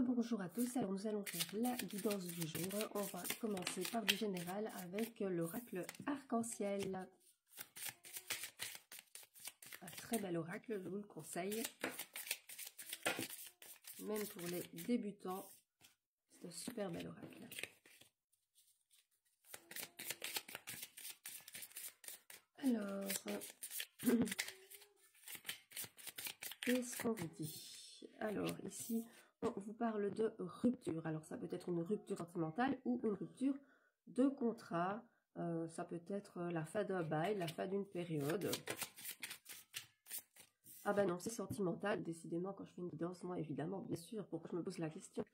Rebonjour à tous, alors nous allons faire la guidance du jour. On va commencer par du général avec l'oracle arc-en-ciel. Un très bel oracle, je vous le conseille. Même pour les débutants, c'est un super bel oracle. Alors, qu'est-ce qu'on vous dit? Alors, ici, on vous parle de rupture. Alors, ça peut être une rupture sentimentale ou une rupture de contrat. Ça peut être la fin d'un bail, la fin d'une période. Ah ben non, c'est sentimental. Décidément, quand je fais une guidance, moi, évidemment, bien sûr, pourquoi je me pose la question.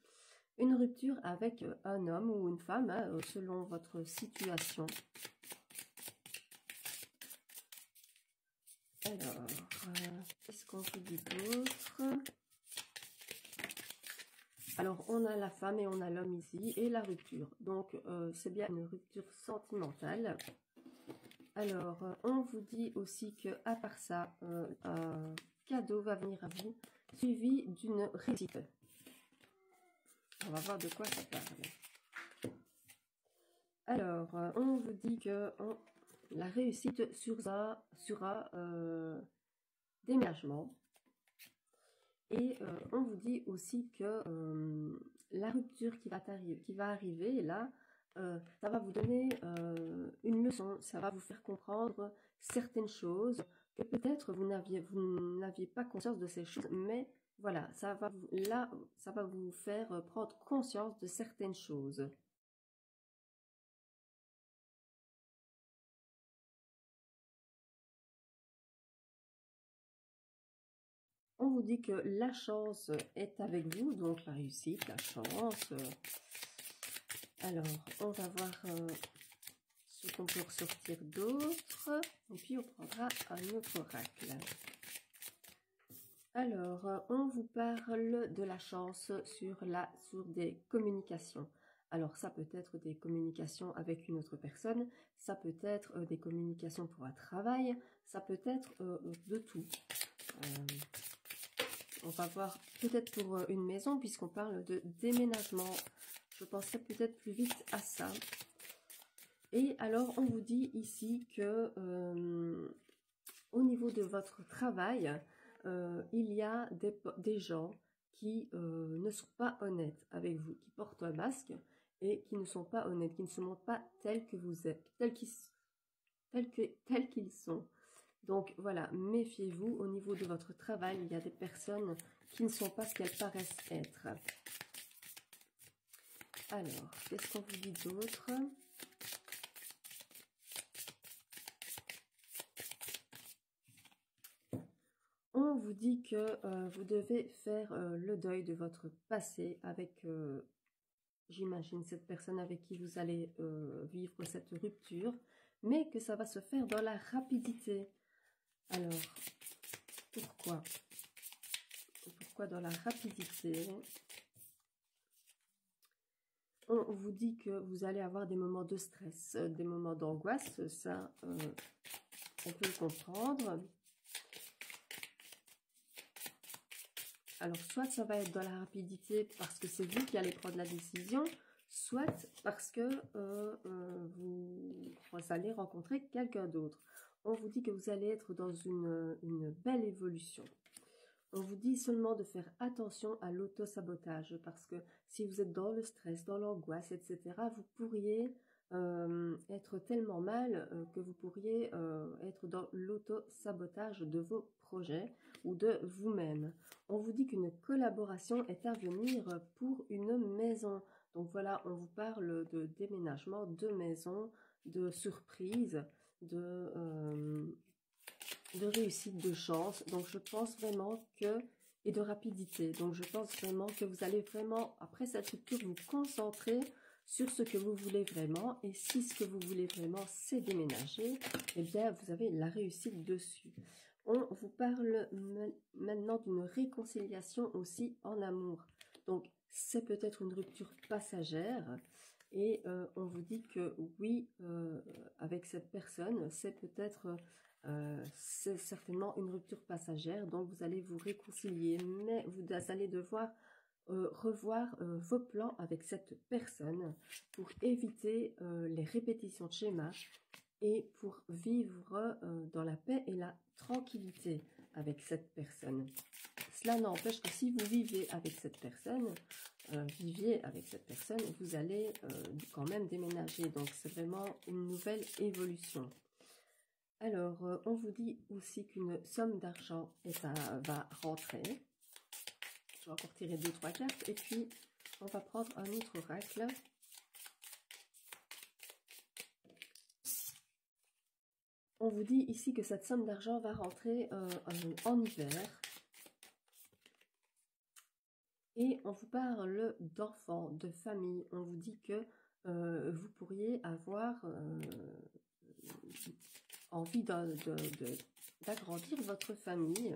Une rupture avec un homme ou une femme, hein, selon votre situation. Alors, qu'est-ce qu'on vous dit d'autre? Alors, on a la femme et on a l'homme ici, et la rupture. Donc, c'est bien une rupture sentimentale. Alors, on vous dit aussi que, à part ça, un cadeau va venir à vous, suivi d'une réussite. On va voir de quoi ça parle. Alors, on vous dit que la réussite sera déménagement. Et on vous dit aussi que la rupture qui va arriver là, ça va vous donner une leçon, ça va vous faire comprendre certaines choses que peut-être vous n'aviez pas conscience de ces choses, mais voilà, ça va vous faire prendre conscience de certaines choses. On vous dit que la chance est avec vous, donc la réussite, la chance. Alors, on va voir ce qu'on peut ressortir d'autre. Et puis, on prendra un autre oracle. Alors, on vous parle de la chance sur des communications. Alors, ça peut être des communications avec une autre personne, ça peut être des communications pour un travail, ça peut être de tout. On va voir peut-être pour une maison, puisqu'on parle de déménagement. Je penserais peut-être plus vite à ça. Et alors, on vous dit ici que au niveau de votre travail, il y a des gens qui ne sont pas honnêtes avec vous, qui portent un masque et qui ne sont pas honnêtes, qui ne se montrent pas tels que vous êtes, tels qu'ils sont. Donc voilà, méfiez-vous, au niveau de votre travail, il y a des personnes qui ne sont pas ce qu'elles paraissent être. Alors, qu'est-ce qu'on vous dit d'autre? On vous dit que vous devez faire le deuil de votre passé avec, j'imagine, cette personne avec qui vous allez vivre cette rupture, mais que ça va se faire dans la rapidité. Alors, pourquoi? Pourquoi dans la rapidité? On vous dit que vous allez avoir des moments de stress, des moments d'angoisse, ça, on peut le comprendre. Alors, soit ça va être dans la rapidité parce que c'est vous qui allez prendre la décision, soit parce que vous allez rencontrer quelqu'un d'autre. On vous dit que vous allez être dans une belle évolution. On vous dit seulement de faire attention à l'auto-sabotage parce que si vous êtes dans le stress, dans l'angoisse, etc., vous pourriez être tellement mal que vous pourriez être dans l'auto-sabotage de vos projets ou de vous-même. On vous dit qu'une collaboration est à venir pour une maison. Donc voilà, on vous parle de déménagement, de maison, de surprise, de réussite, de chance. Donc je pense vraiment que, et de rapidité, donc je pense vraiment que vous allez vraiment, après cette rupture, vous concentrer sur ce que vous voulez vraiment, et si ce que vous voulez vraiment c'est déménager, eh bien vous avez la réussite dessus. On vous parle maintenant d'une réconciliation aussi en amour, donc c'est peut-être une rupture passagère, et on vous dit que oui, avec cette personne, c'est peut-être c'est certainement une rupture passagère, donc vous allez vous réconcilier, mais vous allez devoir revoir vos plans avec cette personne pour éviter les répétitions de schémas et pour vivre dans la paix et la tranquillité avec cette personne. Cela n'empêche que si vous vivez avec cette personne, vous allez quand même déménager. Donc, c'est vraiment une nouvelle évolution. Alors, on vous dit aussi qu'une somme d'argent va rentrer. Je vais encore tirer 2-3 cartes et puis on va prendre un autre oracle. On vous dit ici que cette somme d'argent va rentrer en hiver. Et on vous parle d'enfants, de famille. On vous dit que vous pourriez avoir envie d'agrandir votre famille.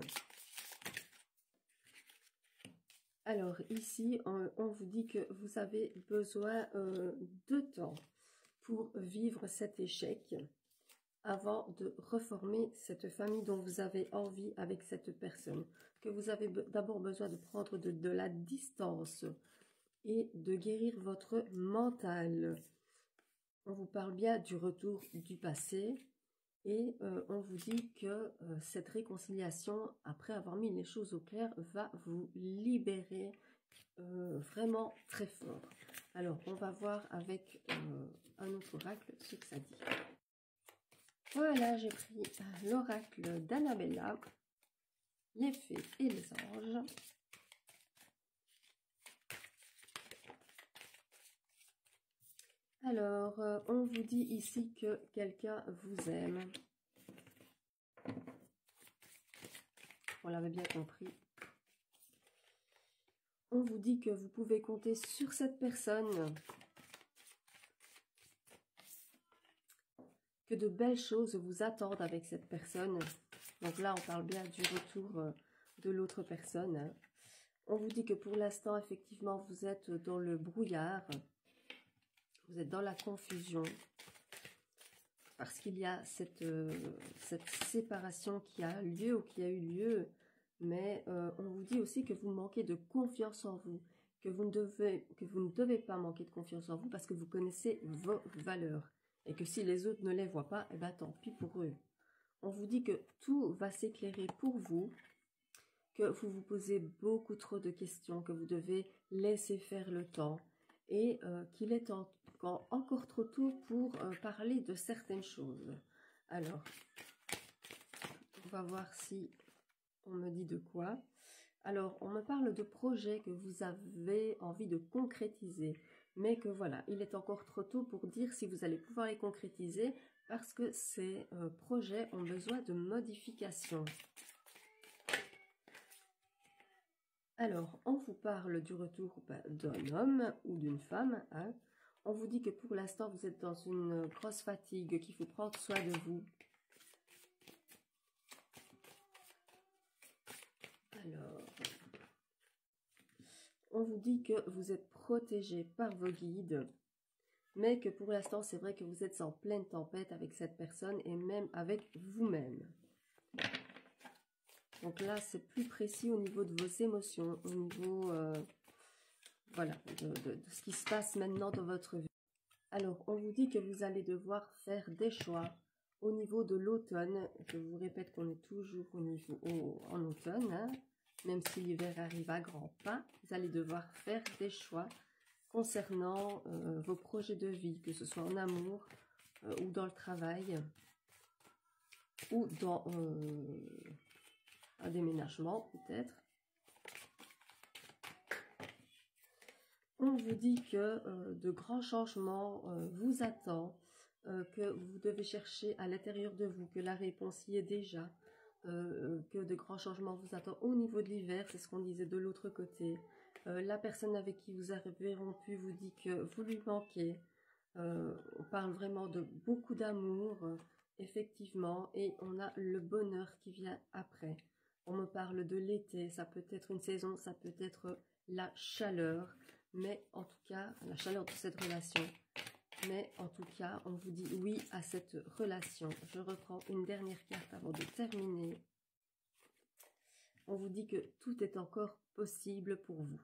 Alors ici, on vous dit que vous avez besoin de temps pour vivre cet échec avant de reformer cette famille dont vous avez envie avec cette personne. Que vous avez d'abord besoin de prendre de la distance et de guérir votre mental. On vous parle bien du retour du passé et on vous dit que cette réconciliation, après avoir mis les choses au clair, va vous libérer vraiment très fort. Alors, on va voir avec un autre oracle ce que ça dit. Voilà, j'ai pris l'oracle d'Annabella, les fées et les anges. Alors, on vous dit ici que quelqu'un vous aime. On l'avait bien compris. On vous dit que vous pouvez compter sur cette personne. Que de belles choses vous attendent avec cette personne. Donc là, on parle bien du retour de l'autre personne. On vous dit que pour l'instant, effectivement, vous êtes dans le brouillard. Vous êtes dans la confusion. Parce qu'il y a cette séparation qui a lieu ou qui a eu lieu. Mais on vous dit aussi que vous manquez de confiance en vous. Que vous ne devez pas manquer de confiance en vous parce que vous connaissez vos valeurs. Et que si les autres ne les voient pas, eh bien tant pis pour eux. On vous dit que tout va s'éclairer pour vous, que vous vous posez beaucoup trop de questions, que vous devez laisser faire le temps et qu'il est encore trop tôt pour parler de certaines choses. Alors, on va voir si on me dit de quoi. Alors, on me parle de projets que vous avez envie de concrétiser. Mais que voilà, il est encore trop tôt pour dire si vous allez pouvoir les concrétiser parce que ces projets ont besoin de modifications. Alors, on vous parle du retour d'un homme ou d'une femme. Hein. On vous dit que pour l'instant, vous êtes dans une grosse fatigue, qu'il faut prendre soin de vous. Alors, on vous dit que vous êtes protégé par vos guides. Mais que pour l'instant, c'est vrai que vous êtes en pleine tempête avec cette personne et même avec vous-même. Donc là, c'est plus précis au niveau de vos émotions, au niveau voilà, de ce qui se passe maintenant dans votre vie. Alors, on vous dit que vous allez devoir faire des choix au niveau de l'automne. Je vous répète qu'on est toujours en automne, hein, même si l'hiver arrive à grands pas. Vous allez devoir faire des choix concernant vos projets de vie, que ce soit en amour ou dans le travail ou dans un déménagement peut-être. On vous dit que de grands changements vous attendent, que vous devez chercher à l'intérieur de vous, que la réponse y est déjà, que de grands changements vous attendent au niveau de l'hiver, c'est ce qu'on disait de l'autre côté. La personne avec qui vous avez rompu vous dit que vous lui manquez. On parle vraiment de beaucoup d'amour, effectivement, et on a le bonheur qui vient après. On me parle de l'été, ça peut être une saison, ça peut être la chaleur, mais en tout cas, la chaleur de cette relation. Mais en tout cas, on vous dit oui à cette relation. Je reprends une dernière carte avant de terminer. On vous dit que tout est encore possible pour vous.